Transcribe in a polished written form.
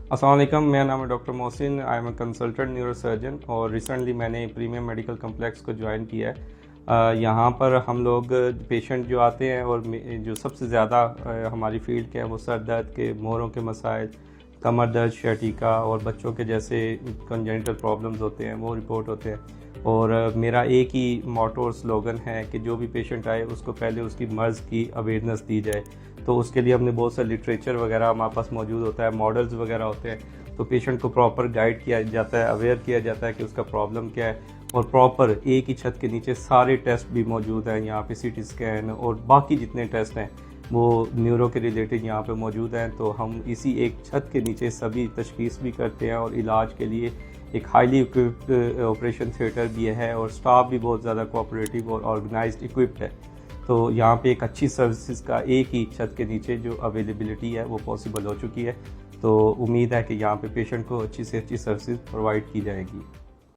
अस्सलाम वालेकुम, मेरा नाम है doctor Mohsin. I am a consultant neurosurgeon और रिसेंटली मैंने प्रीमियम मेडिकल कम्प्लेक्स को ज्वाइन किया है। यहाँ पर हम लोग पेशेंट जो आते हैं और जो सबसे ज़्यादा हमारी फील्ड के हैं वो सर दर्द के, मोहरों के मसाइल, कमर दर्द, शर्टिका और बच्चों के जैसे कंजेनिटल प्रॉब्लम्स होते हैं वो रिपोर्ट होते हैं। और मेरा एक ही मोटो और स्लोगन है कि जो भी पेशेंट आए उसको पहले उसकी मर्ज़ की अवेयरनेस दी जाए। तो उसके लिए हमने बहुत सा लिटरेचर वगैरह हमारे पास मौजूद होता है, मॉडल्स वगैरह होते हैं, तो पेशेंट को प्रॉपर गाइड किया जाता है, अवेयर किया जाता है कि उसका प्रॉब्लम क्या है। और प्रॉपर एक ही छत के नीचे सारे टेस्ट भी मौजूद हैं। यहाँ पे सीटी स्कैन और बाकी जितने टेस्ट हैं वो न्यूरो के रिलेटेड यहाँ पे मौजूद हैं। तो हम इसी एक छत के नीचे सभी तशखीस भी करते हैं और इलाज के लिए एक हाईली इक्विप्ड ऑपरेशन थिएटर भी है और स्टाफ भी बहुत ज़्यादा कोऑपरेटिव और ऑर्गेनाइज्ड इक्विप्ड है। तो यहाँ पे एक अच्छी सर्विसेज का एक ही छत के नीचे जो अवेलेबिलिटी है वो पॉसिबल हो चुकी है। तो उम्मीद है कि यहाँ पे पेशेंट को अच्छी से अच्छी सर्विसेज प्रोवाइड की जाएगी।